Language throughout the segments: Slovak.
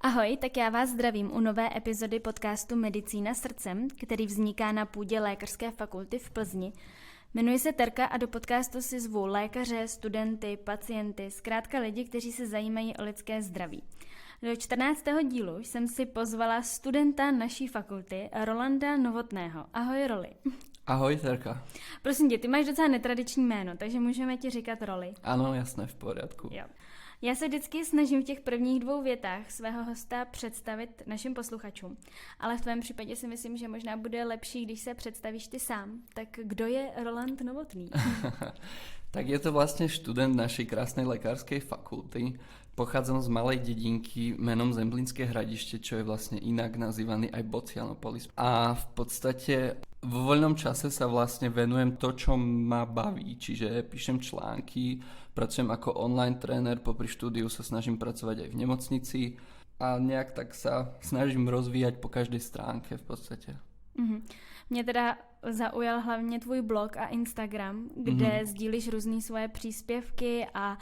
Ahoj, tak já vás zdravím u nové epizody podcastu Medicína srdcem, který vzniká na půdě Lékařské fakulty v Plzni. Jmenuji se Terka a do podcastu si zvu lékaře, studenty, pacienty, zkrátka lidi, kteří se zajímají o lidské zdraví. Do 14. dílu jsem si pozvala studenta naší fakulty, Rolanda Novotného. Ahoj, Roli. Ahoj, Terka. Prosím tě, ty máš docela netradiční jméno, takže můžeme ti říkat Roli. Ano, jasné, v pořádku. Jo. Já se vždycky snažím v těch prvních 2 větách svého hosta představit našim posluchačům, ale v tvém případě si myslím, že možná bude lepší, když se představíš ty sám. Tak kdo je Roland Novotný? Tak je to vlastne študent našej krásnej lekárskej fakulty. Pochádzam z malej dedinky menom Zemplínske Hradište, čo je vlastne inak nazývaný aj Bocianopolis. A v podstate vo voľnom čase sa vlastne venujem to, čo ma baví, čiže píšem články, pracujem ako online tréner, popri štúdiu sa snažím pracovať aj v nemocnici a nejak tak sa snažím rozvíjať po každej stránke v podstate. Mě teda zaujal hlavně tvůj blog a Instagram, kde sdílíš různý svoje příspěvky a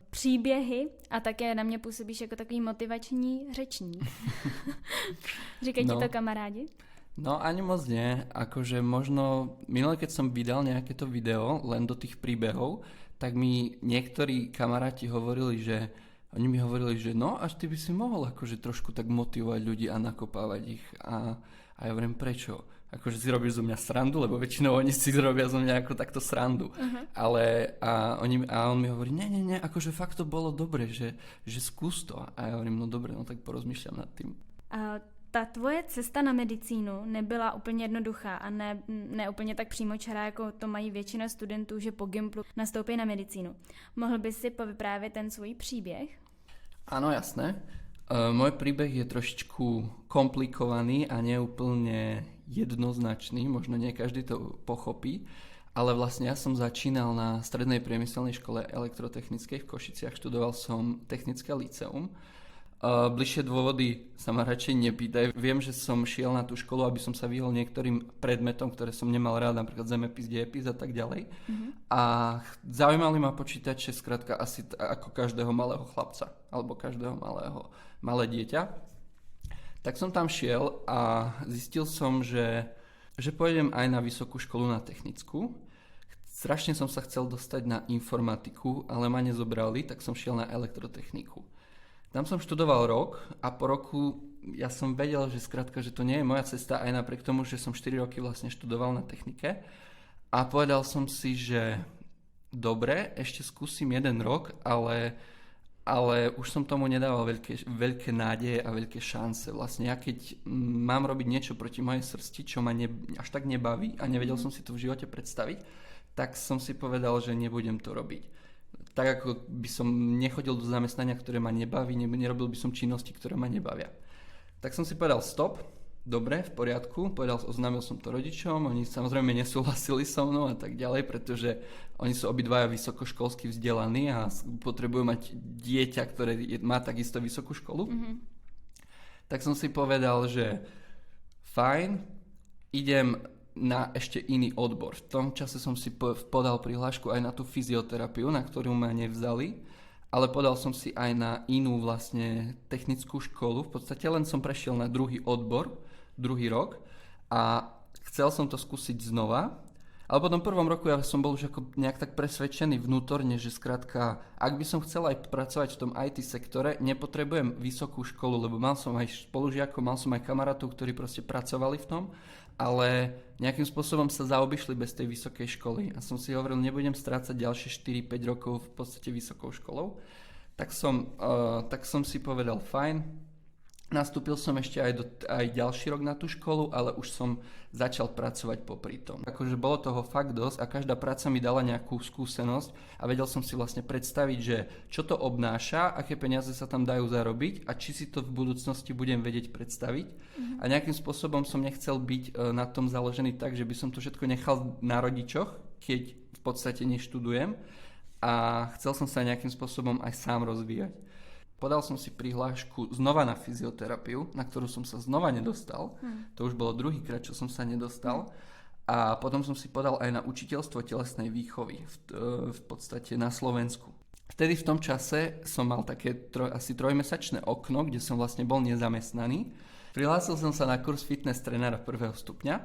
příběhy a také na mě působíš jako takový motivační řečník. Říkají ti to kamarádi? No ani moc nie, akože možno minule, keď som vydal nejaké to video len do tých príbehov, tak mi niektorí kamaráti hovorili, že oni mi hovorili, že no až ty by si mohol akože trošku tak motivovať ľudí a nakopávať ich a ja hovorím prečo? Akože si robíš zo mňa srandu, lebo väčšinou oni si robia zo mňa ako takto srandu. Ale on mi hovorí, nie, akože fakt to bolo dobre, že skús to. A ja hovorím, no dobre, no tak porozmýšľam nad tým. Ta tvoje cesta na medicínu nebyla úplně jednoduchá a ne úplně tak přímočará, jako to mají většina studentů, že po Gimplu nastoupí na medicínu. Mohl by si povyprávět ten svůj příběh? Áno, jasné. Môj príbeh je trošičku komplikovaný a neúplne jednoznačný, možno nie každý to pochopí, ale vlastne ja som začínal na strednej priemyselnej škole elektrotechnickej v Košiciach, študoval som technické lyceum. Bližšie dôvody sa ma radšej nepýtaj. Viem, že som šiel na tú školu, aby som sa vyhol niektorým predmetom, ktoré som nemal rád, napríklad zemepis, dejepis a tak ďalej. A zaujímali ma počítače, skrátka asi ako každého malého chlapca, alebo každého malé dieťa. Tak som tam šiel a zistil som, že pôjdem aj na vysokú školu na technickú. Strašne som sa chcel dostať na informatiku, ale ma nezobrali, tak som šiel na elektrotechniku. Tam som študoval rok a po roku ja som vedel, že skrátka, že to nie je moja cesta aj napriek tomu, že som 4 roky vlastne študoval na technike a povedal som si, že dobre, ešte skúsim 1 rok, ale už som tomu nedával veľké nádeje a veľké šance. Vlastne ja keď mám robiť niečo proti mojej srsti, čo ma až tak nebaví a nevedel som si to v živote predstaviť, tak som si povedal, že nebudem to robiť. Tak ako by som nechodil do zamestnania, ktoré ma nebaví, nerobil by som činnosti, ktoré ma nebavia. Tak som si povedal stop, dobre, v poriadku, oznámil som to rodičom, oni samozrejme nesúhlasili so mnou a tak ďalej, pretože oni sú obidvaja vysokoškolsky vzdelaní a potrebujú mať dieťa, ktoré má takisto vysokú školu. Tak som si povedal, že fajn, idem na ešte iný odbor. V tom čase som si podal prihlášku aj na tú fyzioterapiu, na ktorú ma nevzali, ale podal som si aj na inú vlastne technickú školu. V podstate len som prešiel na druhý odbor, druhý rok a chcel som to skúsiť znova. Ale po tom prvom roku ja som bol už ako nejak tak presvedčený vnútorne, že skrátka, ak by som chcel aj pracovať v tom IT sektore, nepotrebujem vysokú školu, lebo mal som aj spolužiakov, mal som aj kamarátov, ktorí proste pracovali v tom, ale nejakým spôsobom sa zaobišli bez tej vysokej školy. A som si hovoril, nebudem strácať ďalšie 4-5 rokov v podstate vysokou školou. Tak som si povedal, fajn. Nastúpil som ešte aj ďalší rok na tú školu, ale už som začal pracovať popri tom. Akože bolo toho fakt dosť a každá práca mi dala nejakú skúsenosť a vedel som si vlastne predstaviť, že čo to obnáša, aké peniaze sa tam dajú zarobiť a či si to v budúcnosti budem vedieť predstaviť. A nejakým spôsobom som nechcel byť na tom založený tak, že by som to všetko nechal na rodičoch, keď v podstate neštudujem a chcel som sa nejakým spôsobom aj sám rozvíjať. Podal som si prihlášku znova na fyzioterapiu, na ktorú som sa znova nedostal. To už bolo druhýkrát, čo som sa nedostal. A potom som si podal aj na učiteľstvo telesnej výchovy v podstate na Slovensku. vtedy v tom čase som mal také asi 3-mesačné okno, kde som vlastne bol nezamestnaný. Prihlásil som sa na kurz fitness trénera 1. stupňa.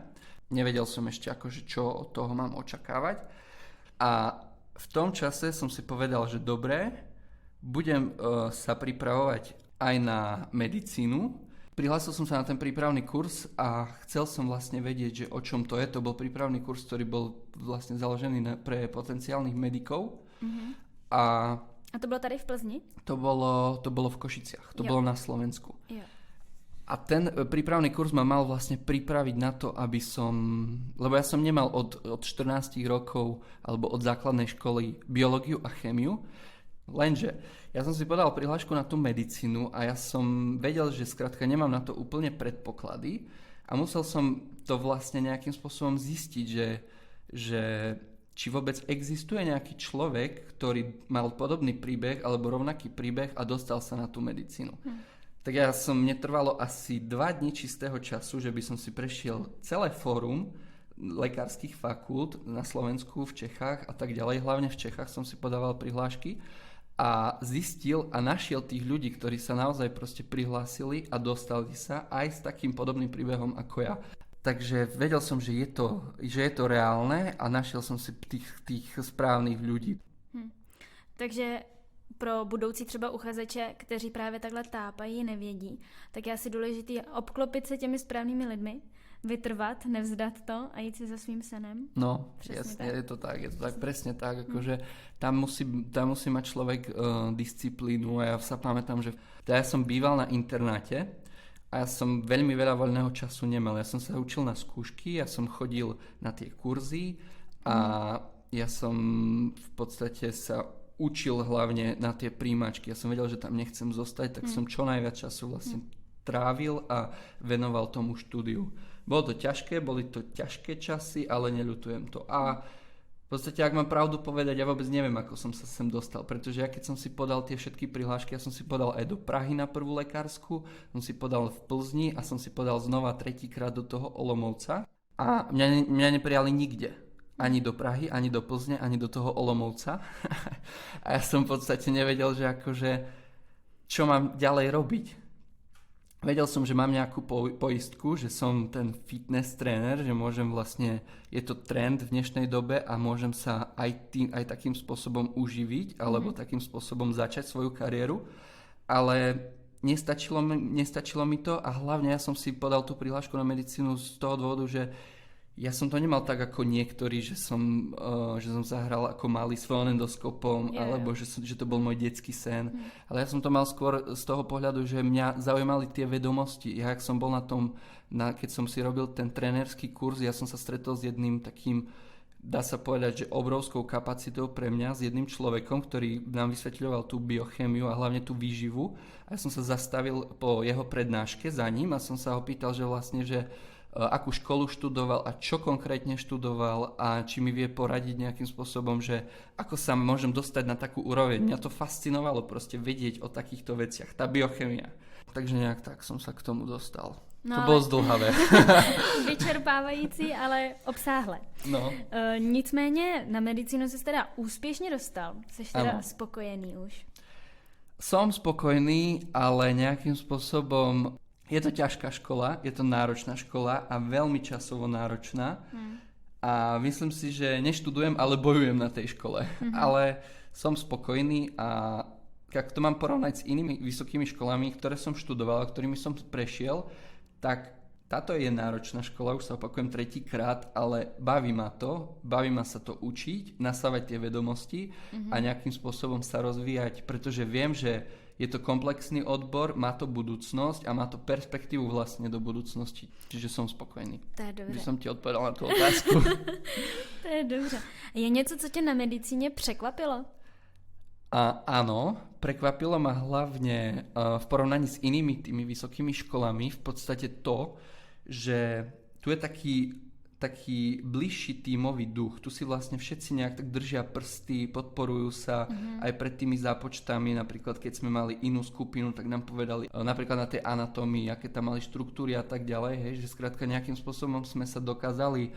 Nevedel som ešte akože čo od toho mám očakávať. A v tom čase som si povedal, že dobre, budem sa pripravovať aj na medicínu. Prihlásil som sa na ten prípravný kurz a chcel som vlastne vedieť, že o čom to je. To bol prípravný kurz, ktorý bol vlastne založený pre potenciálnych medikov. A to bolo tady v Plzni? To bolo v Košiciach. To bolo na Slovensku. Jo. A ten prípravný kurz ma mal vlastne pripraviť na to, aby som... Lebo ja som nemal od 14 rokov alebo od základnej školy biológiu a chémiu. Lenže ja som si podal prihlášku na tú medicínu a ja som vedel, že skrátka nemám na to úplne predpoklady a musel som to vlastne nejakým spôsobom zistiť, že či vôbec existuje nejaký človek, ktorý mal podobný príbeh alebo rovnaký príbeh a dostal sa na tú medicínu. Tak mne trvalo asi 2 dni čistého času, že by som si prešiel celé fórum lekárskych fakult na Slovensku, v Čechách a tak ďalej. Hlavne v Čechách som si podával prihlášky a zistil a našiel tých ľudí, ktorí sa naozaj proste prihlásili a dostali sa aj s takým podobným príbehom ako ja. Takže vedel som, že je to reálne a našiel som si tých správných ľudí. Takže pro budoucí třeba uchazeče, kteří právě takhle tápají, nevědí, tak je asi důležitý obklopit se těmi správnými lidmi, vytrvat, nevzdat to a jít si za svým senem. No, jasne, je to tak, presne tak, akože tam musí mať človek disciplínu a ja sa pamätám, že ja som býval na internáte a ja som veľmi veľa voľného času nemal. Ja som sa učil na skúšky, ja som chodil na tie kurzy a ja som v podstate sa učil hlavne na tie príjmačky. Ja som vedel, že tam nechcem zostať, tak som čo najviac času vlastne trávil a venoval tomu štúdiu. Bolo to ťažké, boli to ťažké časy, ale neľutujem to. A v podstate, ak mám pravdu povedať, ja vôbec neviem, ako som sa sem dostal, pretože ja keď som si podal tie všetky prihlášky, ja som si podal aj do Prahy na prvú lekársku, som si podal v Plzni a som si podal znova 3-krát do toho Olomouca a mňa neprijali nikde. Ani do Prahy, ani do Plzne, ani do toho Olomouca. A ja som v podstate nevedel, že akože čo mám ďalej robiť. Vedel som, že mám nejakú poistku, že som ten fitness tréner, že môžem vlastne, je to trend v dnešnej dobe a môžem sa aj takým spôsobom uživiť, alebo takým spôsobom začať svoju kariéru. Ale nestačilo mi to a hlavne ja som si podal tú prihlášku na medicínu z toho dôvodu, že ja som to nemal tak ako niektorí, že som zahral ako malý s fonendoskopom, alebo že to bol môj detský sen. Ale ja som to mal skôr z toho pohľadu, že mňa zaujímali tie vedomosti. Ja, ak som bol keď som si robil ten trénerský kurz, ja som sa stretol s jedným takým, dá sa povedať, že obrovskou kapacitou pre mňa, s jedným človekom, ktorý nám vysvetľoval tú biochémiu a hlavne tú výživu. A ja som sa zastavil po jeho prednáške za ním a som sa ho pýtal, že vlastne, že akú školu študoval a čo konkrétne študoval a či mi vie poradiť nejakým spôsobom, že ako sa môžem dostať na takú úroveň. Mňa to fascinovalo proste vedieť o takýchto veciach, tá biochemia. Takže nejak tak som sa k tomu dostal. No, to bolo zdlhavé. Vyčerpávající, ale obsáhle. No. Nicméně na medicínu se teda úspěšně dostal. Jsi teda spokojený už? Som spokojný, ale nejakým spôsobom je to ťažká škola, je to náročná škola a veľmi časovo náročná. A myslím si, že neštudujem, ale bojujem na tej škole. Ale som spokojný a ak to mám porovnať s inými vysokými školami, ktoré som študoval, ktorými som prešiel, tak táto je náročná škola, už sa opakujem 3-krát, ale baví ma sa to učiť, nasávať tie vedomosti a nejakým spôsobom sa rozvíjať, pretože viem, že je to komplexný odbor, má to budúcnosť a má to perspektívu vlastne do budúcnosti. Čiže som spokojný. To je dobře. Že som ti odpovedal na tú otázku. To je dobře. Je něco, co tě na medicíně překvapilo? Áno, prekvapilo ma hlavne v porovnaní s inými tými vysokými školami v podstate to, že tu je taký bližší tímový duch. Tu si vlastne všetci nejak tak držia prsty, podporujú sa aj pred tými zápočtami. Napríklad, keď sme mali inú skupinu, tak nám povedali napríklad na tej anatómii, aké tam mali štruktúry a tak ďalej, hej, že skrátka nejakým spôsobom sme sa dokázali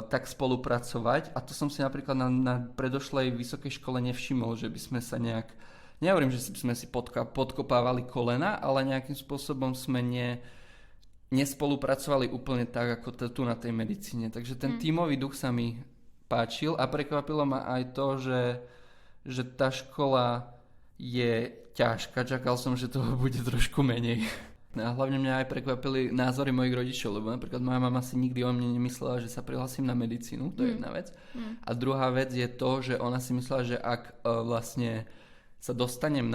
tak spolupracovať. A to som si napríklad na predošlej vysokej škole nevšimol, že by sme sa nejak, nehovorím, že sme si podkopávali kolena, ale nejakým spôsobom sme nespolupracovali úplne tak, ako tu na tej medicíne. Takže ten tímový duch sa mi páčil a prekvapilo ma aj to, že tá škola je ťažká. Čakal som, že toho bude trošku menej. A hlavne mňa aj prekvapili názory mojich rodičov, lebo napríklad moja mama si nikdy o mne nemyslela, že sa prihlasím na medicínu, to je jedna vec. A druhá vec je to, že ona si myslela, že ak vlastne sa dostanem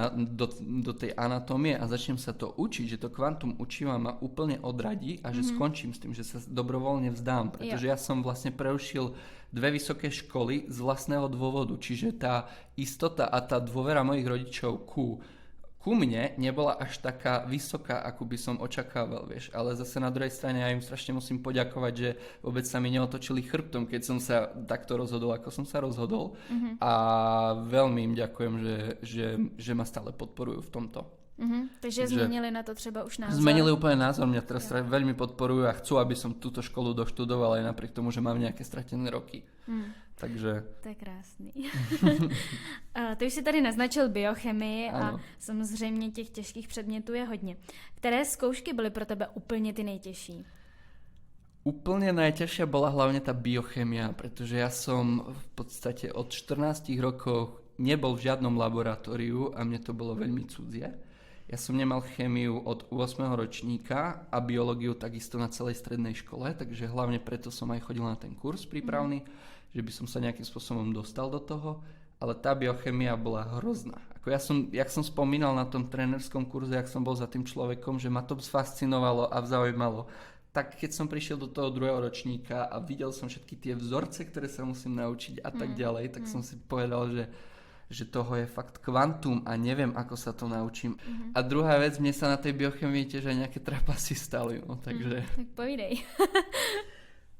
do tej anatómie a začnem sa to učiť, že to kvantum učiva ma úplne odradí a že skončím s tým, že sa dobrovoľne vzdám, pretože ja som vlastne preušil 2 vysoké školy z vlastného dôvodu, čiže tá istota a tá dôvera mojich rodičov ku mne nebola až taká vysoká, ako by som očakával, vieš. Ale zase na druhej strane ja im strašne musím poďakovať, že vôbec sa mi neotočili chrbtom, keď som sa takto rozhodol, ako som sa rozhodol. A veľmi im ďakujem, že ma stále podporujú v tomto. Takže zmenili na to třeba už názor? Zmenili úplne názor, mňa teraz veľmi podporujú a chcú, aby som túto školu doštudoval aj napriek tomu, že mám nejaké stratené roky. Takže... To je krásný. Ty už si tady naznačil biochemii a samozřejmě těch těžkých předmětů je hodně. Které zkoušky byly pro tebe úplně ty nejtěžší? Úplne najťažšia bola hlavne tá biochemia, pretože ja som v podstate od 14 rokov nebol v žiadnom laboratóriu a mne to bolo veľmi cudzie. Ja som nemal chémiu od 8. ročníka a biológiu takisto na celej strednej škole, takže hlavne preto som aj chodil na ten kurz prípravný, že by som sa nejakým spôsobom dostal do toho, ale tá biochemia bola hrozná. Ako jak som spomínal na tom trénerskom kurze, jak som bol za tým človekom, že ma to fascinovalo a zaujímalo, tak keď som prišiel do toho 2. ročníka a videl som všetky tie vzorce, ktoré sa musím naučiť a tak ďalej, tak som si povedal, že toho je fakt kvantum a neviem, ako sa to naučím. A druhá vec, mne sa na tej biochemii tiež aj nejaké trapasy stali, no takže... Tak povídej.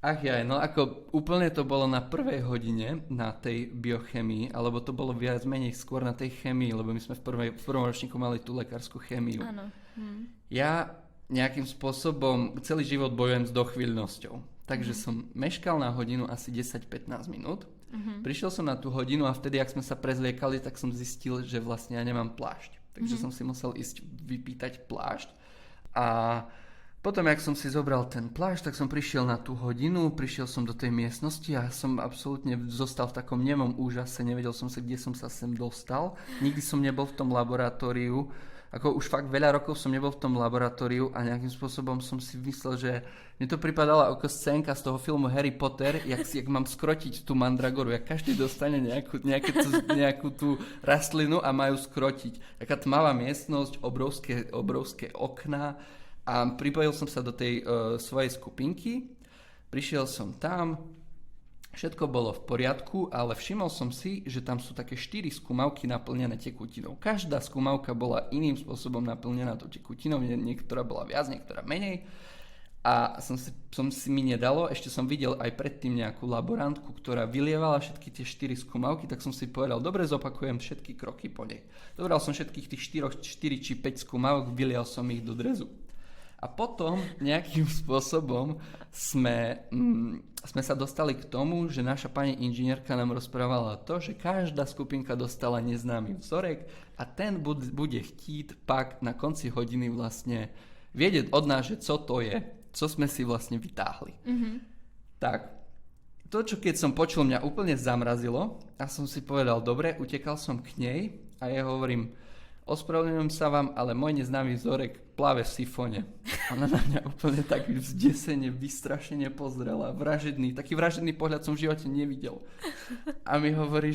Ach jaj, no ako úplne to bolo na prvej hodine na tej biochemii, alebo to bolo viac menej skôr na tej chemii, lebo my sme v prvom ročníku mali tú lekárskú chémiu. Áno. Ja nejakým spôsobom celý život bojujem s dochvíľnosťou, takže som meškal na hodinu asi 10-15 minút. Prišiel som na tú hodinu a vtedy, ak sme sa prezliekali, tak som zistil, že vlastne ja nemám plášť. Takže som si musel ísť vypýtať plášť. A potom, jak som si zobral ten plášť, tak som prišiel na tú hodinu, prišiel som do tej miestnosti a som absolútne zostal v takom nemom úžase, nevedel som sa, kde som sa sem dostal. Nikdy som nebol v tom laboratóriu. Ako už fakt veľa rokov som nebol v tom laboratóriu a nejakým spôsobom som si myslel, že mne to pripadalo ako scénka z toho filmu Harry Potter, jak mám skrotiť tú mandragoru, jak každý dostane nejakú tú rastlinu a majú skrotiť. Taká tmavá miestnosť, obrovské okná a pripojil som sa do tej svojej skupinky, prišiel som tam, všetko bolo v poriadku, ale všimol som si, že tam sú také 4 skúmavky naplnené tekutinou. Každá skúmavka bola iným spôsobom naplnená tou tekutinou, niektorá bola viac, niektorá menej. A som si mi nedalo, ešte som videl aj predtým nejakú laborantku, ktorá vylievala všetky tie 4 skúmavky, tak som si povedal, dobre, zopakujem všetky kroky po nej. Dobral som všetkých tých 4 či 5 skúmavok, vylial som ich do drezu. A potom nejakým spôsobom sme sa dostali k tomu, že naša pani inžinierka nám rozprávala to, že každá skupinka dostala neznámy vzorek a ten bude chtít pak na konci hodiny vlastne vedieť od nás, že co to je, co sme si vlastne vytáhli. Tak, to, čo keď som počul, mňa úplne zamrazilo a som si povedal, dobre, utekal som k nej a ja hovorím, ospravedlňujem sa vám, ale môj neznámy vzorek pláve v sifóne. Ona na mňa úplne tak vzdesene, vystrašene pozrela. Taký vražedný pohľad som v živote nevidel. A mi hovorí,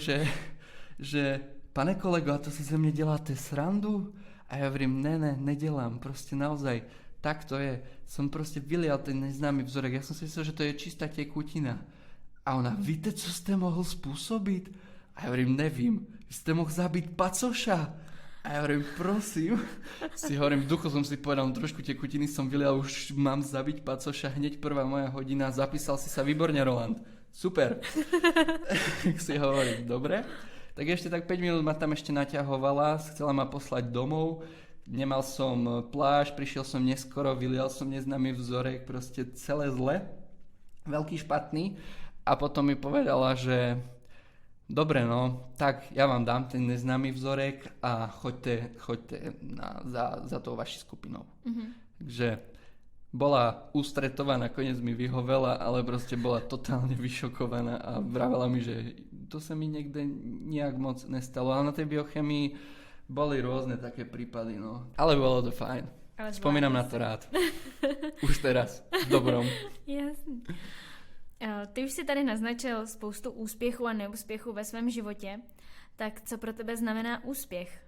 že pane kolego, a to si ze mne deláte srandu? A ja hovorím, ne, nedelám, proste naozaj, tak to je. Som proste vylial ten neznámy vzorek. Ja som si myslel, že to je čistá tekutina. A ona, víte, co ste mohol spôsobiť? A ja hovorím, nevím, vy ste mohol zabiť pacoša. A ja hovorím, prosím, v duchu som si povedal, trošku tekutiny som vylial, už mám zabiť pacoša, hneď prvá moja hodina, zapísal si sa výborne, Roland. Super. Tak si hovorím, dobre. Tak ešte tak 5 minút ma tam ešte naťahovala, chcela ma poslať domov, nemal som plášť, prišiel som neskoro, vylial som neznámy vzorek, proste celé zle. veľký špatný a potom mi povedala, že dobre, no, tak ja vám dám ten neznámy vzorek a choďte za tou vaší skupinou. Takže bola ústretová, nakoniec mi vyhovela, ale proste bola totálne vyšokovaná a vravela mi, že to sa mi niekde nejak moc nestalo. Ale na tej biochemii boli rôzne také prípady, no. Ale bolo to fajn. Spomínam na to rád. Už teraz, v dobrom. Jasně. Ty už si tady naznačil spoustu úspěchů a neúspěchů ve svém životě. Tak co pro tebe znamená úspěch?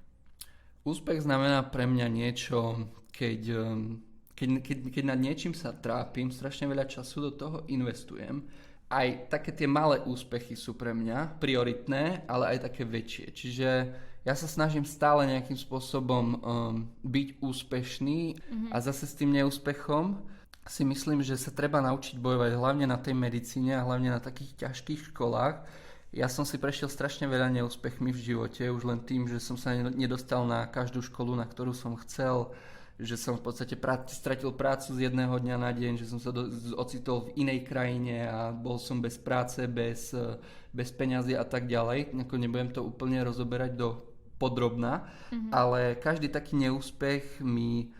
Úspech znamená pre mňa niečo, keď nad niečím sa trápim, strašne veľa času do toho investujem. Aj také tie malé úspechy sú pre mňa prioritné, ale aj také väčšie. Čiže ja sa snažím stále nejakým spôsobom byť úspešný a zase s tým neúspechom si myslím, že sa treba naučiť bojovať hlavne na tej medicíne a hlavne na takých ťažkých školách. Ja som si prešiel strašne veľa neúspechmi v živote, už len tým, že som sa nedostal na každú školu, na ktorú som chcel, že som v podstate stratil prácu z jedného dňa na deň, že som sa ocitol v inej krajine a bol som bez práce, bez peňazí a tak ďalej. Nebudem to úplne rozoberať do podrobná, ale každý taký neúspech mi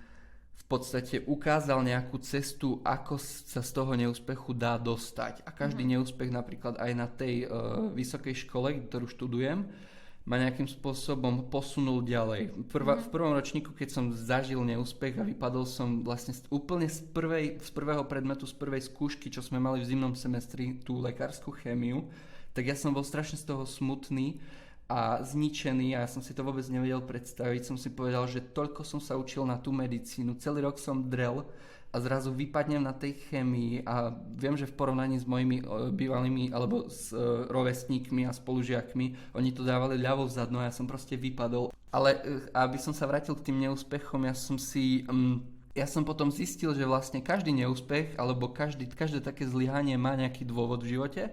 v podstate ukázal nejakú cestu, ako sa z toho neúspechu dá dostať. A každý neúspech napríklad aj na tej vysokej škole, ktorú študujem, ma nejakým spôsobom posunul ďalej. V prvom ročníku, keď som zažil neúspech a vypadol som vlastne úplne z prvého predmetu, z prvej skúšky, čo sme mali v zimnom semestri, tú lekárskú chémiu, tak ja som bol strašne z toho smutný a zničený a ja som si to vôbec nevedel predstaviť. Som si povedal, že toľko som sa učil na tú medicínu, celý rok som drel a zrazu vypadnem na tej chémii a viem, že v porovnaní s mojimi bývalými alebo s rovesníkmi a spolužiakmi, oni to dávali ľavo vzadno a ja som proste vypadol. Ale aby som sa vrátil k tým neúspechom, ja som potom zistil, že vlastne každý neúspech alebo každé také zlyhanie má nejaký dôvod v živote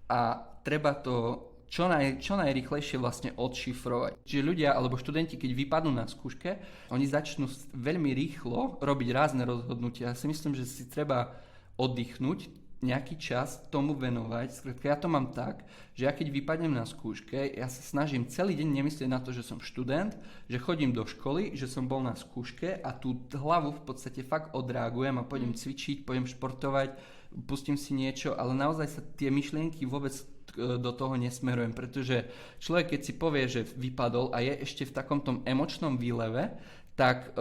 a treba to čo najrýchlejšie vlastne odšifrovať. Čiže ľudia alebo študenti, keď vypadnú na skúške, oni začnú veľmi rýchlo robiť rázne rozhodnutia. Ja si myslím, že si treba oddychnúť, nejaký čas tomu venovať. Skrátka, ja to mám tak, že ja keď vypadnem na skúške, ja sa snažím celý deň nemyslieť na to, že som študent, že chodím do školy, že som bol na skúške a tú hlavu v podstate fakt odreagujem a pôjdem cvičiť, pôjdem športovať, pustím si niečo, ale naozaj sa tie myšlienky vôbec do toho nesmerujem, pretože človek, keď si povie, že vypadol a je ešte v takom tom emočnom výleve, tak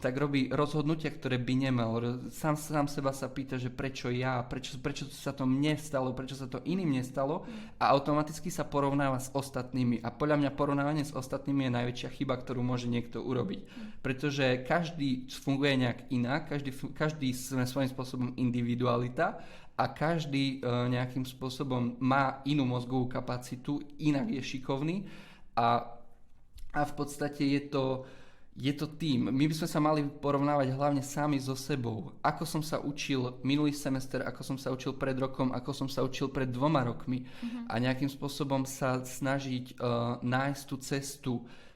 robí rozhodnutia, ktoré by nemal. Sám seba sa pýta, že prečo ja, prečo sa to mne stalo, prečo sa to iným nestalo a automaticky sa porovnáva s ostatnými. A podľa mňa porovnávanie s ostatnými je najväčšia chyba, ktorú môže niekto urobiť. Pretože každý funguje nejak inak, každý sme svojím spôsobom individualita a každý nejakým spôsobom má inú mozgovú kapacitu, inak je šikovný a v podstate je to tým. My by sme sa mali porovnávať hlavne sami so sebou. Ako som sa učil minulý semester, ako som sa učil pred rokom, ako som sa učil pred 2 rokmi a nejakým spôsobom sa snažiť nájsť tú cestu,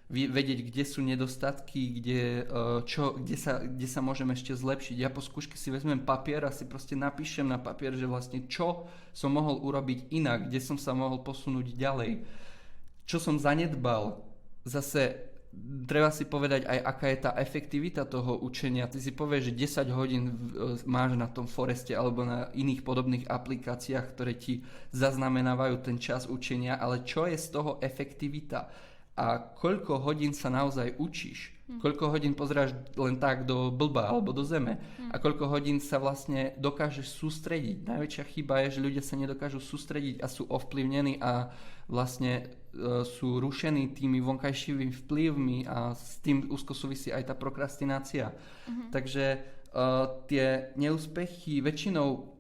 vedieť, kde sú nedostatky, kde sa môžem ešte zlepšiť. Ja po skúške si vezmem papier a si proste napíšem na papier, že vlastne čo som mohol urobiť inak, kde som sa mohol posunúť ďalej, čo som zanedbal. Zase treba si povedať aj, aká je tá efektivita toho učenia. Ty si povieš, že 10 hodín máš na tom Foreste alebo na iných podobných aplikáciách, ktoré ti zaznamenávajú ten čas učenia, ale čo je z toho efektivita? A koľko hodín sa naozaj učíš? Koľko hodín pozeráš len tak do blba alebo do zeme? A koľko hodín sa vlastne dokážeš sústrediť? Najväčšia chyba je, že ľudia sa nedokážu sústrediť a sú ovplyvnení a vlastne sú rušení tými vonkajšími vplyvmi a s tým úzko súvisí aj tá prokrastinácia. Takže tie neúspechy väčšinou,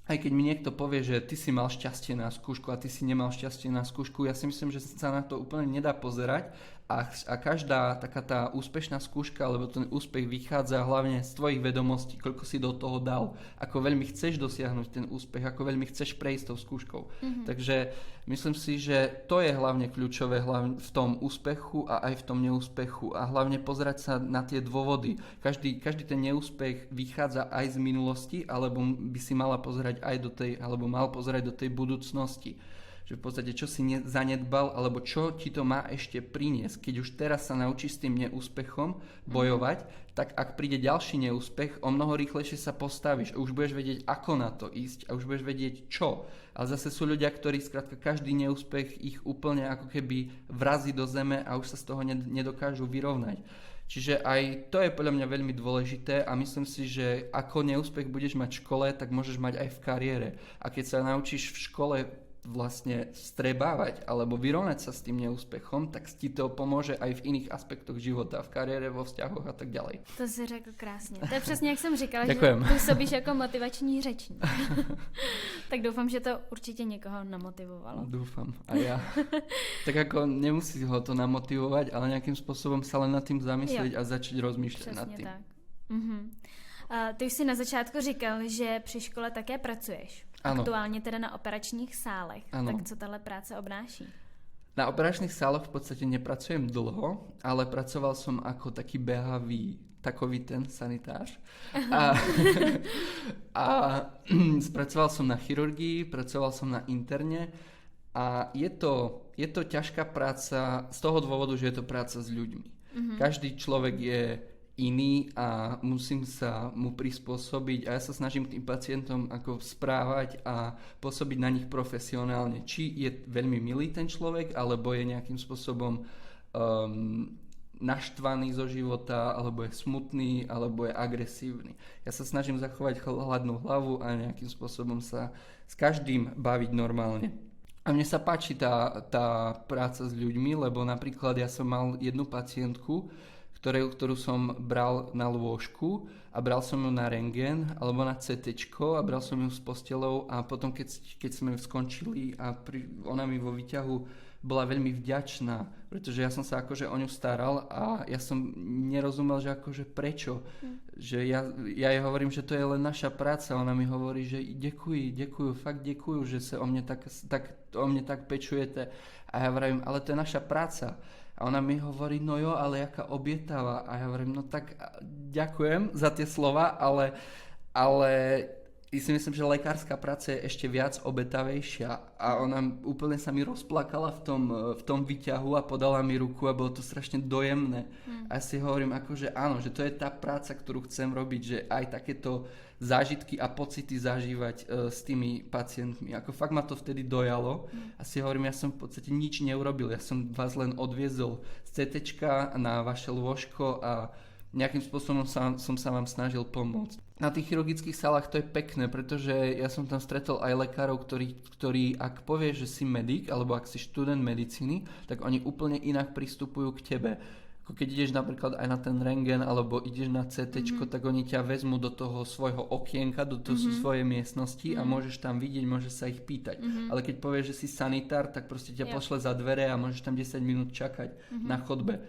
aj keď mi niekto povie, že ty si mal šťastie na skúšku a ty si nemal šťastie na skúšku, ja si myslím, že sa na to úplne nedá pozerať a každá taká tá úspešná skúška, alebo ten úspech vychádza hlavne z tvojich vedomostí, koľko si do toho dal, ako veľmi chceš dosiahnuť ten úspech, ako veľmi chceš prejsť tou skúškou. Takže myslím si, že to je hlavne kľúčové hlavne v tom úspechu a aj v tom neúspechu a hlavne pozerať sa na tie dôvody. Každý ten neúspech vychádza aj z minulosti, alebo by si mala pozerať aj alebo mal pozerať do tej budúcnosti. Že v podstate čo si zanedbal, alebo čo ti to má ešte priniesť. Keď už teraz sa naučíš s tým neúspechom bojovať, tak ak príde ďalší neúspech, o mnoho rýchlejšie sa postavíš a už budeš vedieť, ako na to ísť a už budeš vedieť, čo. Ale zase sú ľudia, ktorí skrátka každý neúspech ich úplne ako keby vrazí do zeme a už sa z toho nedokážu vyrovnať. Čiže aj to je podľa mňa veľmi dôležité a myslím si, že ako neúspech budeš mať v škole, tak môžeš mať aj v kariére. A keď sa naučíš v škole vlastne strebávať alebo vyrovnať sa s tým neúspechom, tak ti to pomôže aj v iných aspektoch života, v kariére, vo vzťahoch a tak ďalej. To si řekl krásně. To je přesně, jak jsem říkala, Ďakujem. Že působíš jako motivační řečník. Tak doufám, že to určitě někoho namotivovalo. Dúfam, a ja. Tak ako nemusí ho to namotivovať, ale nejakým spôsobom sa len nad tým zamyslieť a začať rozmýšľať nad tým. Tak. Ty už si na začátku říkal, že při škole také pracuješ. Ano. Aktuálně teda na operačních sálech. Ano. Tak co tahle práce obnáší? Na operačných sáloch v podstate nepracujem dlho, ale pracoval som ako taký behavý, takový ten sanitář. A spracoval som na chirurgii, pracoval som na interne a je to ťažká práca z toho dôvodu, že je to práca s ľuďmi. Každý človek je iný a musím sa mu prispôsobiť a ja sa snažím tým pacientom ako správať a pôsobiť na nich profesionálne. Či je veľmi milý ten človek, alebo je nejakým spôsobom naštvaný zo života, alebo je smutný, alebo je agresívny. Ja sa snažím zachovať hladnú hlavu a nejakým spôsobom sa s každým baviť normálne. A mne sa páči tá práca s ľuďmi, lebo napríklad ja som mal jednu pacientku, ktorú som bral na lôžku a bral som ju na rentgen alebo na CTčko a bral som ju s postelou a potom keď sme skončili a ona mi vo výťahu bola veľmi vďačná, pretože ja som sa akože o ňu staral a ja som nerozumel, že akože prečo. Že ja jej hovorím, že to je len naša práca. Ona mi hovorí, že ďakujú, fakt ďakujú, že sa o mne tak pečujete. A ja vravím, ale to je naša práca. A ona mi hovorí, no jo, ale jaká obětavá. A ja hovorím, no tak ďakujem za tie slova, ale si myslím, že lekárska práca je ešte viac obetavejšia. A ona úplne sa mi rozplakala v tom výťahu a podala mi ruku a bolo to strašne dojemné. A ja si hovorím, akože áno, že to je tá práca, ktorú chcem robiť, že aj takéto zážitky a pocity zažívať s tými pacientmi. Ako fakt ma to vtedy dojalo a si hovorím, ja som v podstate nič neurobil. Ja som vás len odviezol z CTčka na vaše lôžko a nejakým spôsobom som sa vám snažil pomôcť. Na tých chirurgických sálach to je pekné, pretože ja som tam stretol aj lekárov, ktorí ak povieš, že si medic alebo ak si študent medicíny, tak oni úplne inak pristupujú k tebe. Ako keď ideš napríklad aj na ten rentgen alebo ideš na CTčko, tak oni ťa vezmú do toho svojho okienka, do toho svojej miestnosti a môžeš tam vidieť, môžeš sa ich pýtať. Ale keď povieš, že si sanitár, tak proste ťa pošle za dvere a môžeš tam 10 minút čakať na chodbe.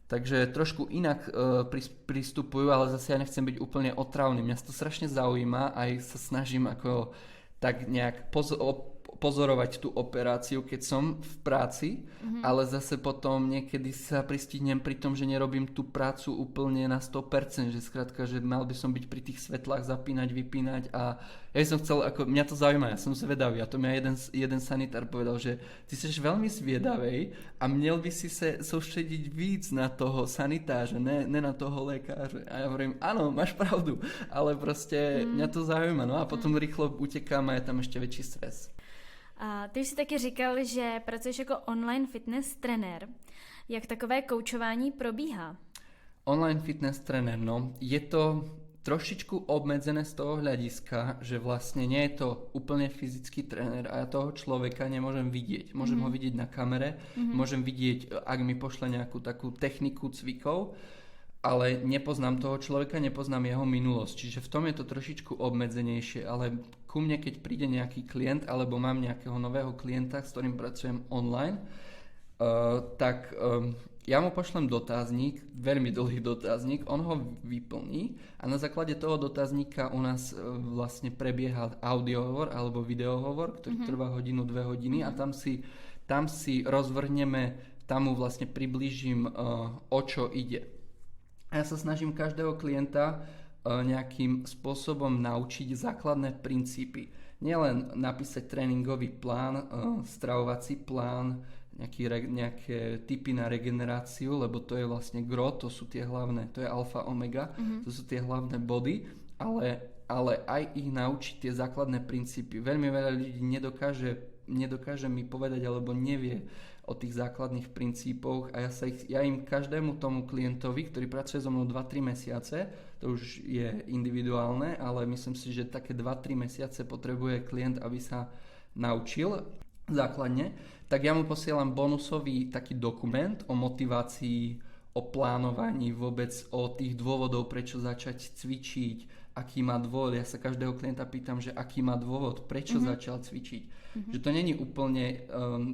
Takže trošku inak pristupujú, ale zase ja nechcem byť úplne otravný. Mňa to strašne zaujíma, aj sa snažím ako tak nejak pozorovať tú operáciu, keď som v práci, ale zase potom niekedy sa pristihnem pri tom, že nerobím tú prácu úplne na 100%, že skrátka, že mal by som byť pri tých svetlách, zapínať, vypínať a ja som chcel, ako mňa to zaujíma, ja som zvedavý a to mi jeden sanitár povedal, že ty seš veľmi zvedavej a měl by si sa sústrediť víc na toho sanitáře, ne na toho lékaře. A ja hovorím, áno, máš pravdu, ale proste mňa to zaujíma, no a potom rýchlo utekám a je tam ešte väčší stres. A ty už si taky říkal, že pracuješ jako online fitness trenér. Jak takové koučování probíhá? Online fitness trenér, no, je to trošičku obmedzené z toho hľadiska, že vlastne nie je to úplne fyzický tréner a ja toho človeka nemôžem vidieť. Môžem ho vidieť na kamere, môžem vidieť, ak mi pošle nejakú takú techniku cvikov, ale nepoznám toho človeka, nepoznám jeho minulosť. Čiže v tom je to trošičku obmedzenejšie, ale ku mne, keď príde nejaký klient, alebo mám nejakého nového klienta, s ktorým pracujem online, tak ja mu pošlem dotazník, veľmi dlhý dotazník, on ho vyplní a na základe toho dotazníka u nás vlastne prebieha audiohovor alebo videohovor, ktorý trvá hodinu, 2 hodiny a tam si rozvrhneme, tam mu vlastne priblížim, o čo ide. A ja sa snažím každého klienta nejakým spôsobom naučiť základné princípy. Nielen napísať tréningový plán, stravovací plán, nejaké tipy na regeneráciu, lebo to je vlastne gro, to sú tie hlavné, to je alfa, omega, to sú tie hlavné body, ale aj ich naučiť tie základné princípy. Veľmi veľa ľudí nedokáže mi povedať alebo nevie o tých základných princípoch a ja im každému tomu klientovi, ktorý pracuje so mnou 2-3 mesiace, to už je individuálne, ale myslím si, že také 2-3 mesiace potrebuje klient, aby sa naučil základne, tak ja mu posielam bonusový taký dokument o motivácii, o plánovaní, vôbec o tých dôvodov, prečo začať cvičiť, aký má dôvod. Ja sa každého klienta pýtam, že aký má dôvod, prečo začal cvičiť. Že to není úplne,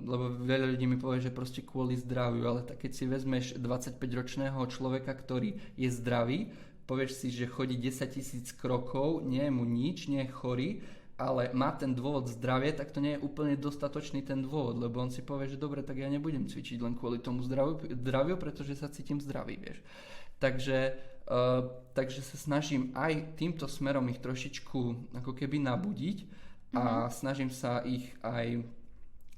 lebo veľa ľudí mi povie, že proste kvôli zdraviu, ale tak keď si vezmeš 25-ročného človeka, ktorý je zdravý, povieš si, že chodí 10 000 krokov, nie je mu nič, nie je chorý, ale má ten dôvod zdravie, tak to nie je úplne dostatočný ten dôvod, lebo on si povie, že dobre, tak ja nebudem cvičiť len kvôli tomu zdraviu, pretože sa cítim zdravý, vieš. Takže sa snažím aj týmto smerom ich trošičku ako keby nabudiť a snažím sa ich aj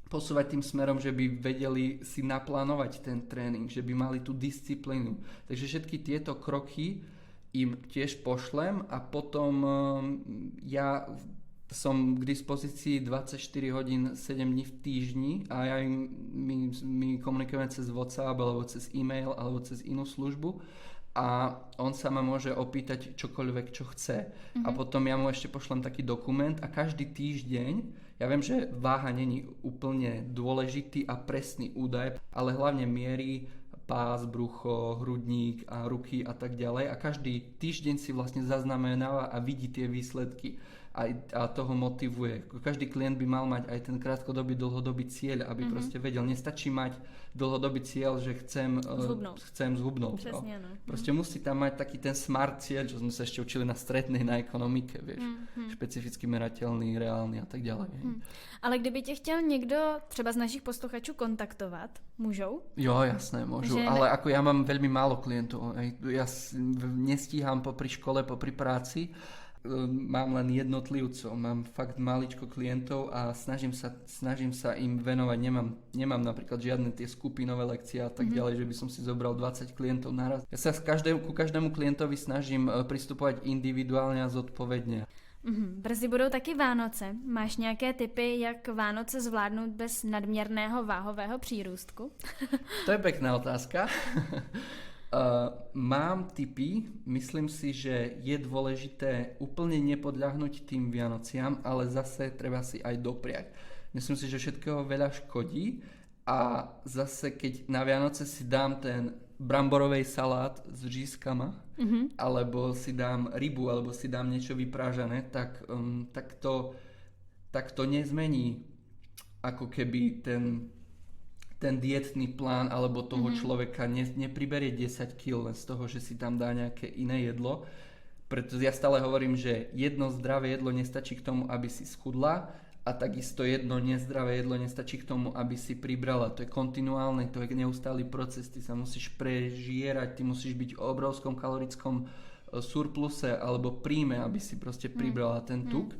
posúvať tým smerom, že by vedeli si naplánovať ten tréning, že by mali tú disciplínu. Takže všetky tieto kroky im tiež pošlem a potom ja som k dispozícii 24 hodín 7 dní v týždni a my komunikujeme cez WhatsApp alebo cez e-mail alebo cez inú službu a on sa ma môže opýtať čokoľvek, čo chce. A potom ja mu ešte pošlem taký dokument a každý týždeň, ja viem, že váha není úplne dôležitý a presný údaj, ale hlavne mierí pás, brucho, hrudník a ruky a tak ďalej a každý týždeň si vlastne zaznamenáva a vidí tie výsledky a toho motivuje. Každý klient by mal mať aj ten krátkodobý, dlhodobý cieľ, aby proste vedel. Nestačí mať dlhodobý cieľ, že chcem zhubnúť. Presne, no. Proste musí tam mať taký ten smart cieľ, čo sme sa ešte učili na strednej, na ekonomike, vieš. Špecificky merateľný, reálny a tak ďalej. Ale kdyby tě chtěl někdo třeba z našich posluchačů kontaktovat, můžou? Jo, jasné, môžu, ale ako ja mám veľmi málo klientov. Ja nestíham popri škole, popri práci, mám len jednotlivcov, mám fakt maličko klientov a snažím sa im venovať, nemám napríklad žiadne tie skupinové lekcie a tak ďalej, že by som si zobral 20 klientov naraz. Ja sa ku každému klientovi snažím pristupovať individuálne a zodpovedne. Brzy budou taky Vánoce. Máš nějaké tipy, jak Vánoce zvládnout bez nadměrného váhového přírůstku? To je pekná otázka. Mám tipy, myslím si, že je dôležité úplne nepodľahnuť tým Vianociam, ale zase treba si aj dopriať. Myslím si, že všetkého veľa škodí a zase keď na Vianoce si dám ten bramborovej salát s řízkama, alebo si dám rybu, alebo si dám niečo vyprážané, tak to nezmení ako keby ten dietný plán alebo toho človeka nepriberie 10 kg z toho, že si tam dá nejaké iné jedlo. Preto ja stále hovorím, že jedno zdravé jedlo nestačí k tomu, aby si schudla a takisto jedno nezdravé jedlo nestačí k tomu, aby si pribrala. To je kontinuálne, to je neustály proces, ty sa musíš prežierať, ty musíš byť v obrovskom kalorickom surpluse alebo príjme, aby si proste pribrala ten tuk.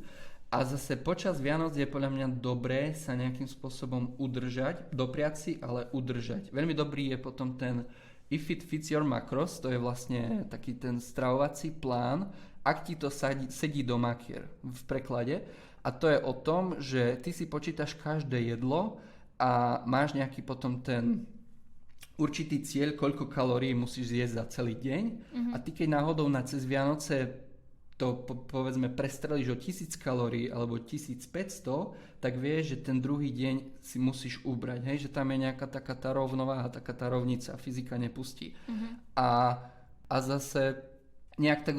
A zase počas Vianoc je podľa mňa dobré sa nejakým spôsobom udržať, dopriať si, ale udržať. Veľmi dobrý je potom ten If It Fits Your Macros, to je vlastne taký ten stravovací plán, ak ti to sedí do makier v preklade. A to je o tom, že ty si počítaš každé jedlo a máš nejaký potom ten určitý cieľ, koľko kalórií musíš zjesť za celý deň. A ty keď náhodou cez Vianoce to povedzme prestrelíš o 1000 kalórií alebo 1500, tak vieš, že ten druhý deň si musíš ubrať, hej? Že tam je nejaká taká tá rovnováha, taká tá rovnica, fyzika nepustí. A zase nejak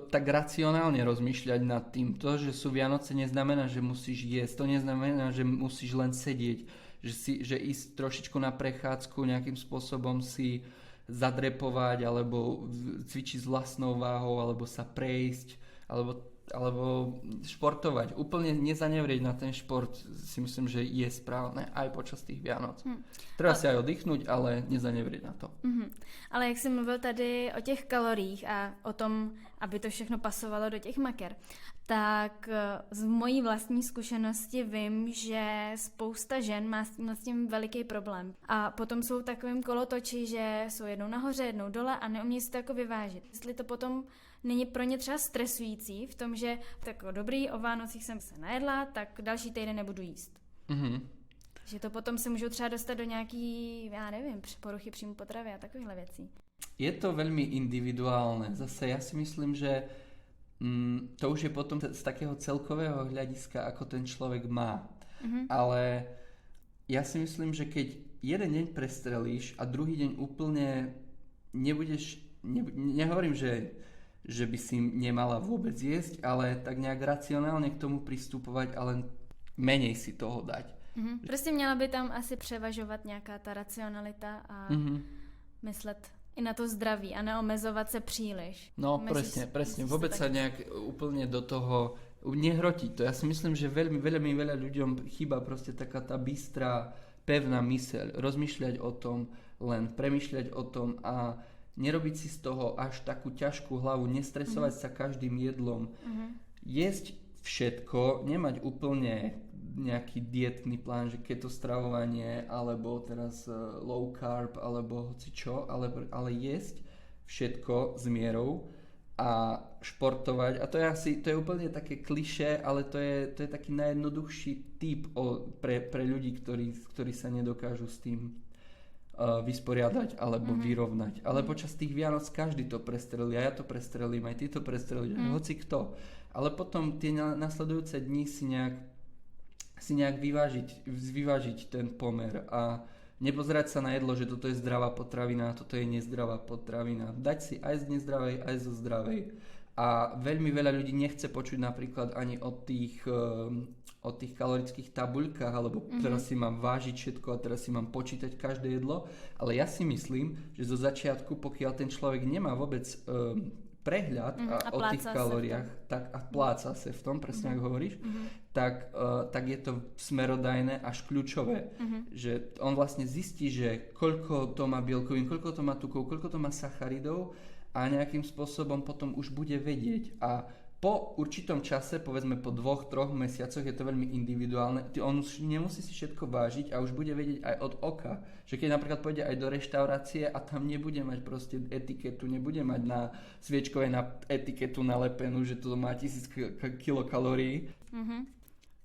tak racionálne rozmýšľať nad týmto, že sú Vianoce neznamená, že musíš jesť, to neznamená, že musíš len sedieť. že ísť trošičku na prechádzku, nejakým spôsobom si zadrepovať, alebo cvičiť s vlastnou váhou, alebo sa prejsť, alebo športovať. Úplne nezanevrieť na ten šport si myslím, že je správne aj počas tých Vianoc. Treba si aj oddychnúť, ale nezanevrieť na to. Ale jak jsi mluvil tady o těch kaloriích a o tom, aby to všechno pasovalo do těch maker, tak z mojí vlastní zkušenosti vím, že spousta žen má s tím veliký problém. A potom jsou takovým kolotoči, že jsou jednou nahoře, jednou dole a neumějí si to jako vyvážit. Jestli to potom není pro ně třeba stresující v tom, že tak dobrý, o Vánocích jsem se najedla, tak další týden nebudu jíst. Že to potom se můžou třeba dostat do nějaký, já nevím, poruchy příjmu potravy a takovýchhle věcí. Je to veľmi individuálne. Zase ja si myslím, že to už je potom z takého celkového hľadiska, ako ten človek má. Ale ja si myslím, že keď jeden deň prestrelíš a druhý deň úplne nebudeš, nehovorím, že by si nemala vôbec jesť, ale tak nejak racionálne k tomu pristupovať a len menej si toho dať. Prostě měla by tam asi převažovat nějaká ta racionalita a myslet i na to zdraví a neomezovat se příliš. No presne. Vôbec sa nejak úplne do toho nehrotiť to. Ja si myslím, že veľmi veľa ľuďom chýba proste taká tá bystrá, pevná myseľ. Rozmýšľať o tom, len premýšľať o tom a nerobiť si z toho až takú ťažkú hlavu, nestresovať sa každým jedlom. Jesť všetko, nemať úplne nejaký dietný plán, že keto stravovanie, alebo teraz low carb, alebo hocičo, ale jesť všetko s mierou a športovať. A to je úplne také klišé, ale to je taký najjednoduchší typ pre ľudí, ktorí sa nedokážu s tým vysporiadať alebo vyrovnať. Ale počas tých Vianoc každý to prestrelí, a ja to prestrelím, aj ty to prestrelíš, hoci kto. Ale potom tie nasledujúce dni si nejak vyvážiť ten pomer a nepozerať sa na jedlo, že toto je zdravá potravina, toto je nezdravá potravina. Dať si aj z nezdravej, aj zo zdravej. A veľmi veľa ľudí nechce počuť napríklad ani o tých kalorických tabuľkách, alebo teraz si mám vážiť všetko a teraz si mám počítať každé jedlo. Ale ja si myslím, že zo začiatku, pokiaľ ten človek nemá vôbec prehľad o tých kalóriách, tak a pláca sa v tom, presne ako hovoríš, tak je to smerodajné až kľúčové. Že on vlastne zistí, že koľko to má bielkovín, koľko to má tukov, koľko to má sacharidov a nejakým spôsobom potom už bude vedieť. A po určitom čase, povedzme po 2-3 mesiacoch, je to veľmi individuálne. On už nemusí si všetko vážiť a už bude vedieť aj od oka. Že keď napríklad pôjde aj do reštaurácie a tam nebude mať proste etiketu, nebude mať na sviečkovej etiketu nalepenú, že to má 1000 kilokalórií.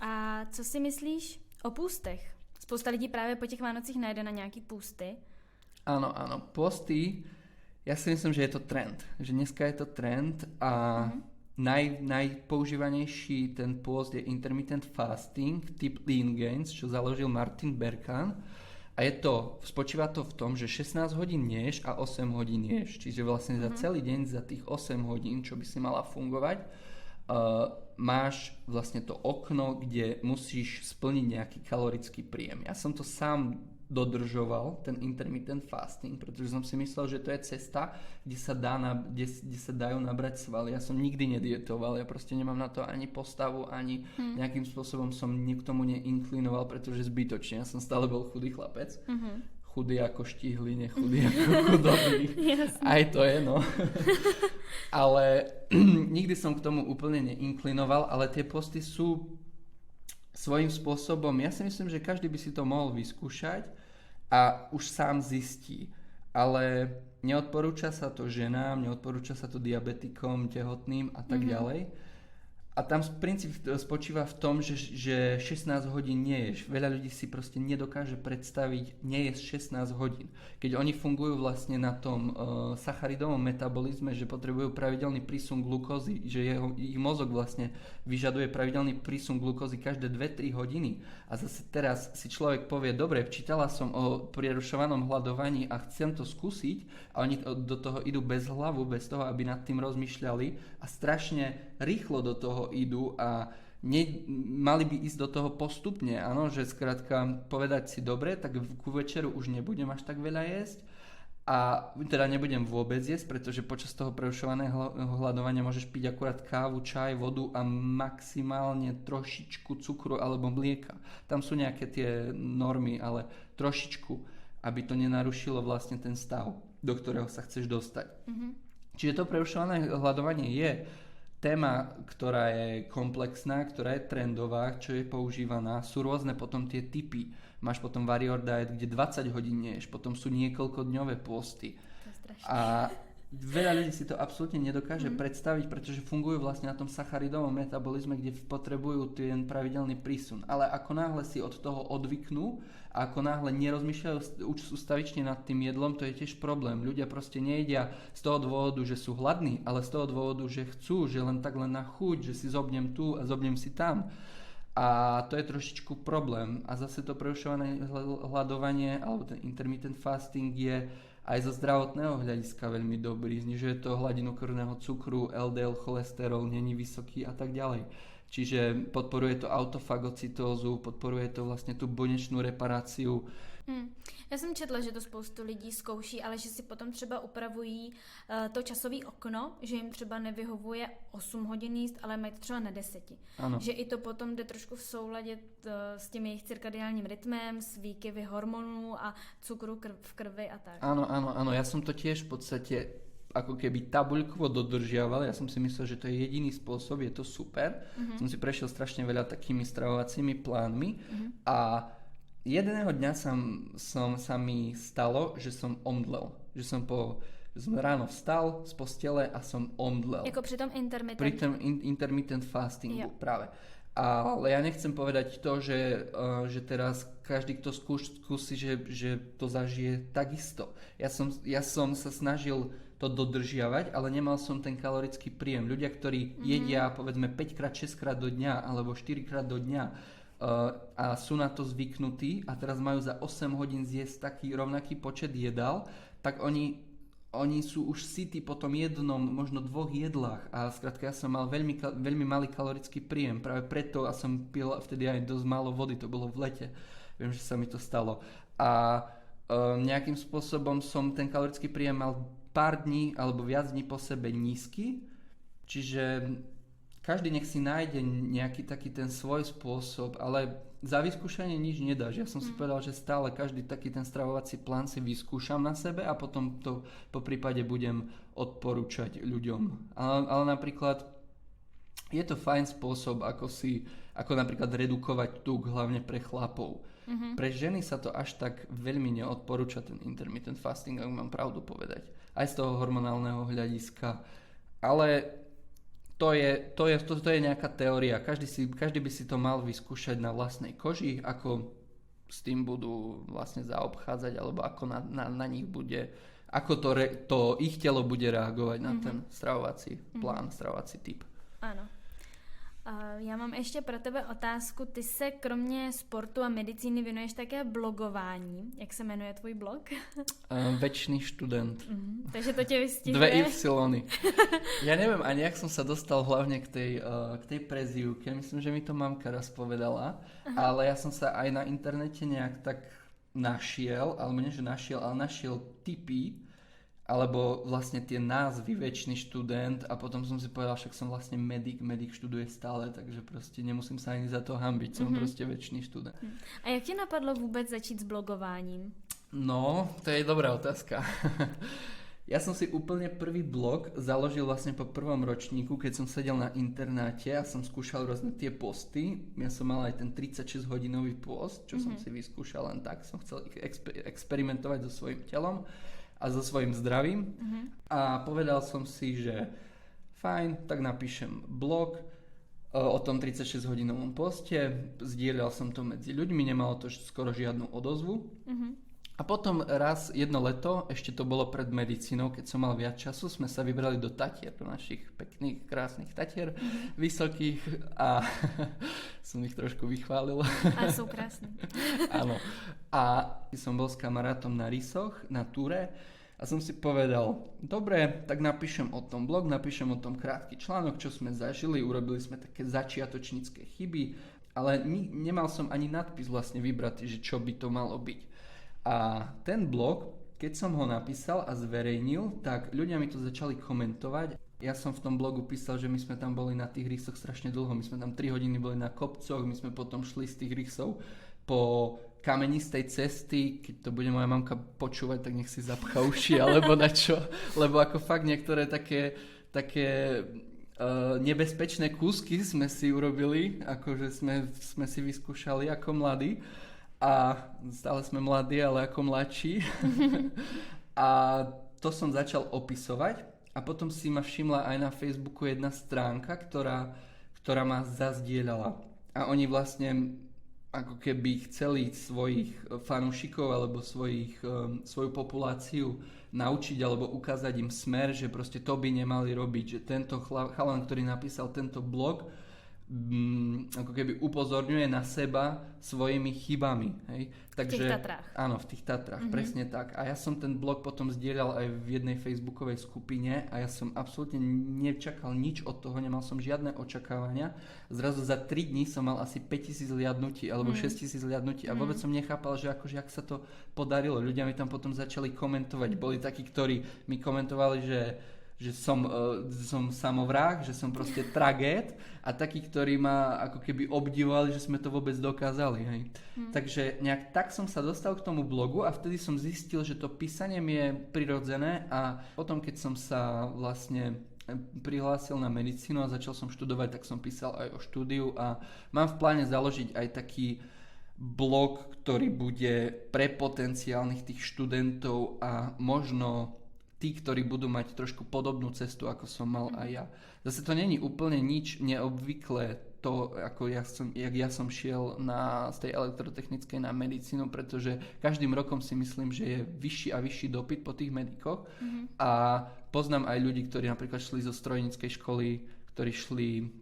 A co si myslíš o pústech? Spousta lidí právě po těch Vánocích najde na nějaký pústy. Áno, posty, ja si myslím, že je to trend. Že dneska je to trend a najpoužívanejší ten pôst je intermittent fasting typ Lean Gains, čo založil Martin Berkhan. A spočíva to v tom, že 16 hodín ješ a 8 hodín ješ. Čiže vlastne za celý deň, za tých 8 hodín, čo by si mala fungovať, máš vlastne to okno, kde musíš splniť nejaký kalorický príjem. Ja som to sám dodržoval, ten intermittent fasting, pretože som si myslel, že to je cesta, kde sa dajú nabrať svaly. Ja som nikdy nedietoval, ja proste nemám na to ani postavu, ani nejakým spôsobom som k tomu neinklinoval, pretože zbytočne. Ja som stále bol chudý chlapec. Chudý ako štihli, nechudý ako chudobný. Aj to je, no. Ale nikdy som k tomu úplne neinklinoval, ale tie posty sú svojím spôsobom, ja si myslím, že každý by si to mohol vyskúšať a už sám zistí. Ale neodporúča sa to ženám, neodporúča sa to diabetikom, tehotným a tak ďalej. A tam princíp spočíva v tom, že 16 hodín neješ. Veľa ľudí si proste nedokáže predstaviť nejesť 16 hodín. Keď oni fungujú vlastne na tom sacharidovom metabolizme, že potrebujú pravidelný prísun glukózy, že ich mozog vlastne vyžaduje pravidelný prísun glukózy každé 2-3 hodiny. A zase teraz si človek povie, dobre, čítala som o prerušovanom hľadovaní a chcem to skúsiť, a oni do toho idú bez hlavu, bez toho, aby nad tým rozmýšľali a strašne rýchlo do toho idú a mali by ísť do toho postupne, áno, že skrátka povedať si dobre, tak ku večeru už nebudem až tak veľa jesť a teda nebudem vôbec jesť, pretože počas toho prerušovaného hľadovania môžeš piť akurát kávu, čaj, vodu a maximálne trošičku cukru alebo mlieka. Tam sú nejaké tie normy, ale trošičku, aby to nenarušilo vlastne ten stav, do ktorého sa chceš dostať. Čiže to prerušované hľadovanie je téma, ktorá je komplexná, ktorá je trendová, čo je používaná. Sú rôzne potom tie typy. Máš potom warrior diet, kde 20 hodín neješ, potom sú niekoľkodňové posty. A veľa ľudí si to absolútne nedokáže predstaviť, pretože fungujú vlastne na tom sacharidovom metabolizme, kde potrebujú ten pravidelný prísun. Ale ako náhle si od toho odvyknú a ako náhle nerozmýšľajú ustavične nad tým jedlom, to je tiež problém. Ľudia proste nejedia z toho dôvodu, že sú hladní, ale z toho dôvodu, že chcú, že len tak len na chuť, že si zobnem tu a zobnem si tam. A to je trošičku problém. A zase to prerušované hľadovanie alebo ten intermittent fasting je aj zo zdravotného hľadiska veľmi dobrý. Znižuje to hladinu krvného cukru, LDL cholesterol není vysoký a tak ďalej. Čiže podporuje to autofagocytózu, podporuje to vlastne tú bunečnú reparáciu. Já jsem četla, že to spoustu lidí zkouší, ale že si potom třeba upravují to časové okno, že jim třeba nevyhovuje 8 hodin jíst, ale mají třeba na 10. Ano. Že i to potom jde trošku v souladě s tím jejich cirkadiálním rytmem, s výkyvy hormonů a cukru v krvi a tak. Áno, ja som to tiež v podstate ako keby tabuľkovo dodržiaval. Ja som si myslel, že to je jediný spôsob, je to super. Som si prešiel strašne veľa takými stravovacími plánmi a jedného dňa sa mi stalo, že som omdlel. Že som ráno vstal z postele a som omdlel. Jako při tom intermittent. Pri tom intermittent fastingu, práve. Ale ja nechcem povedať to, že teraz každý, kto skúsi, že to zažije takisto. Ja som sa snažil to dodržiavať, ale nemal som ten kalorický príjem. Ľudia, ktorí jedia povedzme 5-6 krát do dňa alebo 4 krát do dňa a sú na to zvyknutí a teraz majú za 8 hodín zjesť taký rovnaký počet jedál, tak oni sú už sytí po tom jednom, možno 2 jedlách a skrátka ja som mal veľmi malý kalorický príjem, práve preto a som pil vtedy aj dosť málo vody, to bolo v lete, viem, že sa mi to stalo a nejakým spôsobom som ten kalorický príjem mal pár dní alebo viac dní po sebe nízky, čiže každý nech si nájde nejaký taký ten svoj spôsob, ale za vyskúšanie nič nedáš. Ja som si povedal, že stále každý taký ten stravovací plán si vyskúšam na sebe a potom to po prípade budem odporúčať ľuďom. Ale napríklad je to fajn spôsob, ako napríklad redukovať tuk, hlavne pre chlapov. Pre ženy sa to až tak veľmi neodporúča ten intermittent fasting, ak mám pravdu povedať. Aj z toho hormonálneho hľadiska. Ale to je nejaká teória. Každý by si to mal vyskúšať na vlastnej koži, ako s tým budú vlastne zaobchádzať, alebo ako na nich bude, ako to ich telo bude reagovať na ten stravovací plán, stravovací typ. Ano. Já mám ještě pro tebe otázku. Ty se kromě sportu a medicíny věnuješ také blogování. Jak se jmenuje tvůj blog? Večný študent. Takže to tě vystihuje. 2 Y. Ja neviem ani, jak som sa dostal hlavne k tej prezývke. Myslím, že mi to mamka raz povedala. Ale ja som sa aj na internete nejak tak našiel, alebo nie, že našiel, ale našiel tipy, alebo vlastne tie názvy Večný študent a potom som si povedal, však som vlastne medic študuje stále, takže proste nemusím sa ani za to hanbiť, som proste večný študent. A jak ti napadlo vôbec začít s blogováním? No, to je dobrá otázka. Ja som si úplne prvý blog založil vlastne po prvom ročníku, keď som sedel na internáte a som skúšal rôzne tie posty. Ja som mal aj ten 36-hodinový post, čo som si vyskúšal len tak, som chcel experimentovať so svojím telom a so svojím zdravím a povedal som si, že fajn, tak napíšem blog o tom 36-hodinovom poste, zdieľal som to medzi ľuďmi, nemalo to skoro žiadnu odozvu a potom raz jedno leto, ešte to bolo pred medicínou, keď som mal viac času, sme sa vybrali do Tatier, do našich pekných, krásnych Tatier, vysokých a som ich trošku vychválil. Ale sú krásne. Áno. A som bol s kamarátom na rysoch, na túre A som si povedal, dobre, tak napíšem o tom blog, napíšem o tom krátky článok, čo sme zažili, urobili sme také začiatočnícke chyby, ale nemal som ani nadpis vlastne vybrať, že čo by to malo byť. A ten blog, keď som ho napísal a zverejnil, tak ľudia mi to začali komentovať. Ja som v tom blogu písal, že my sme tam boli na tých rýsoch strašne dlho, my sme tam 3 hodiny boli na kopcoch, my sme potom šli z tých rysov po kamenistej cesty, keď to bude moja mamka počúvať, tak nech si zapchá uši, alebo na čo, lebo ako fakt niektoré také nebezpečné kúsky sme si urobili, akože sme si vyskúšali ako mladí a stále sme mladí, ale ako mladší. A to som začal opisovať a potom si ma všimla aj na Facebooku jedna stránka, ktorá ma zazdieľala. A oni vlastne ako keby chceli svojich fanúšikov alebo svoju populáciu naučiť alebo ukázať im smer, že proste to by nemali robiť, že tento chalan, ktorý napísal tento blog, ako keby upozorňuje na seba svojimi chybami. Hej? Takže, v tých Tatrách. Áno, v tých Tatrách, presne tak. A ja som ten blog potom zdieľal aj v jednej facebookovej skupine a ja som absolútne nečakal nič od toho, nemal som žiadne očakávania. Zrazu za 3 dní som mal asi 5000 liadnutí alebo 6000 liadnutí a vôbec som nechápal, že akože ak sa to podarilo. Ľudia mi tam potom začali komentovať. Boli takí, ktorí mi komentovali, že som samovrah, že som proste tragét a takí, ktorí ma ako keby obdivovali, že sme to vôbec dokázali. Hej. Takže nejak tak som sa dostal k tomu blogu a vtedy som zistil, že to písanie mi je prirodzené a potom, keď som sa vlastne prihlásil na medicínu a začal som študovať, tak som písal aj o štúdiu a mám v pláne založiť aj taký blog, ktorý bude pre potenciálnych tých študentov a možno tí, ktorí budú mať trošku podobnú cestu, ako som mal aj ja. Zase to není úplne nič neobvyklé to, ako jak ja som šiel z tej elektrotechnickej na medicínu, pretože každým rokom si myslím, že je vyšší a vyšší dopyt po tých medikoch a poznám aj ľudí, ktorí napríklad šli zo strojníckej školy, ktorí šli,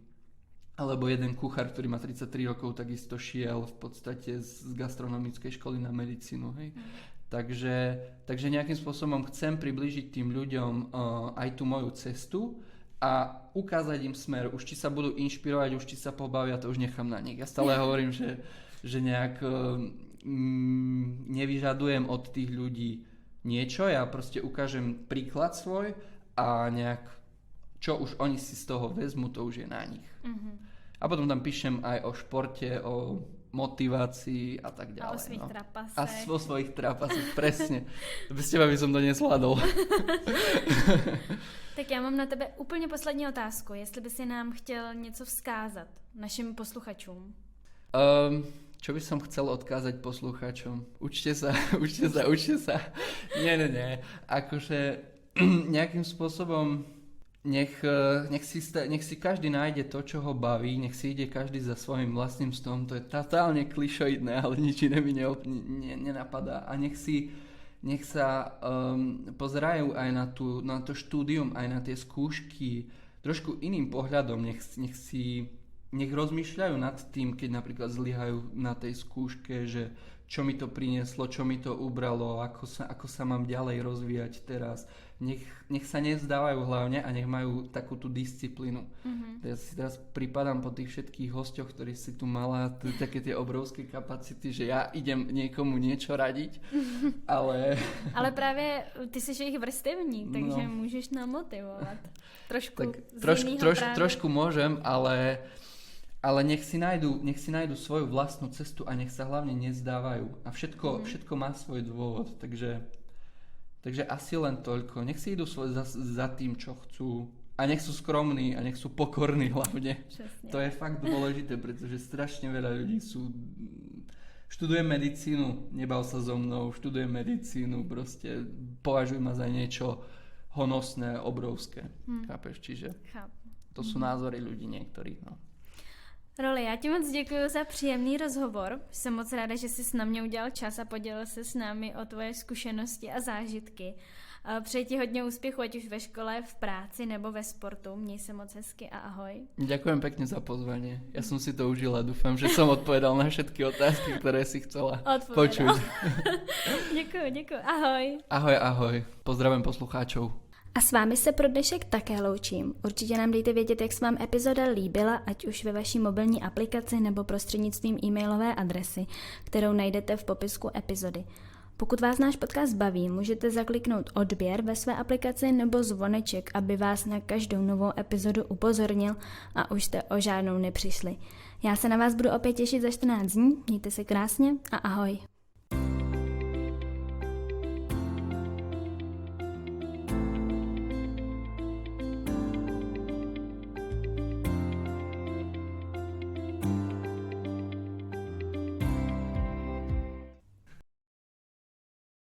alebo jeden kuchár, ktorý má 33 rokov, takisto šiel v podstate z gastronomickej školy na medicínu, hej. Takže nejakým spôsobom chcem priblížiť tým ľuďom aj tú moju cestu a ukázať im smer. Už či sa budú inšpirovať, už či sa pobavia, to už nechám na nich. Ja stále hovorím, že nejak nevyžadujem od tých ľudí niečo, ja proste ukážem príklad svoj a nejak čo už oni si z toho vezmu, to už je na nich. A potom tam píšem aj o športe, o motivácii a tak ďalej. A o svojich trapasech. A o svojich trapasech, presne. Bez teba by som to nezvládol. Tak já mám na tebe úplně poslední otázku. Jestli by si nám chtěl něco vzkázat našim posluchačům. Čo by som chcel odkázať posluchačom? Učte sa. Nie. Akože nejakým spôsobom nech si každý nájde to, čo ho baví, nech si ide každý za svojím vlastným snom, to je totálne klišoidné, ale nič iné mi nenapadá. A nech sa pozerajú aj na to štúdium, aj na tie skúšky trošku iným pohľadom, nech rozmýšľajú nad tým, keď napríklad zlyhajú na tej skúške, že čo mi to prinieslo, čo mi to ubralo, ako sa mám ďalej rozvíjať teraz. Nech sa nevzdávajú hlavne a nech majú takú tú disciplínu. Ja si teraz pripadám po tých všetkých hosťoch, ktorí si tu mala také tie obrovské kapacity, že ja idem niekomu niečo radiť, ale... Ale právě ty jsi jejich vrstevník, takže můžeš nám motivovat. Trošku môžem, ale nech si nájdu svoju vlastnú cestu a nech sa hlavne nezdávajú. A všetko má svoj dôvod, takže asi len toľko. Nech si idú za tým, čo chcú. A nech sú skromní a nech sú pokorní hlavne. Přesně. To je fakt dôležité, pretože strašne veľa ľudí študujem medicínu, nebav sa so mnou, študujem medicínu, proste považuj ma za niečo honosné, obrovské. Chápeš? Čiže to sú názory ľudí niektorých, no. Roli, já ti moc děkuji za příjemný rozhovor. Jsem moc ráda, že jsi na mě udělal čas a podělil se s námi o tvoje zkušenosti a zážitky. Přeji ti hodně úspěchu, ať už ve škole, v práci nebo ve sportu. Měj se moc hezky a ahoj. Ďakujem pekne za pozvanie. Ja som si to užila. Dúfam, že som odpovedal na všetky otázky, ktoré si chcela počuť. Děkuji. Ahoj. Ahoj. Pozdravím poslucháčov. A s vámi se pro dnešek také loučím. Určitě nám dejte vědět, jak se vám epizoda líbila, ať už ve vaší mobilní aplikaci nebo prostřednictvím e-mailové adresy, kterou najdete v popisku epizody. Pokud vás náš podcast baví, můžete zakliknout odběr ve své aplikaci nebo zvoneček, aby vás na každou novou epizodu upozornil a už jste o žádnou nepřišli. Já se na vás budu opět těšit za 14 dní, mějte se krásně a ahoj.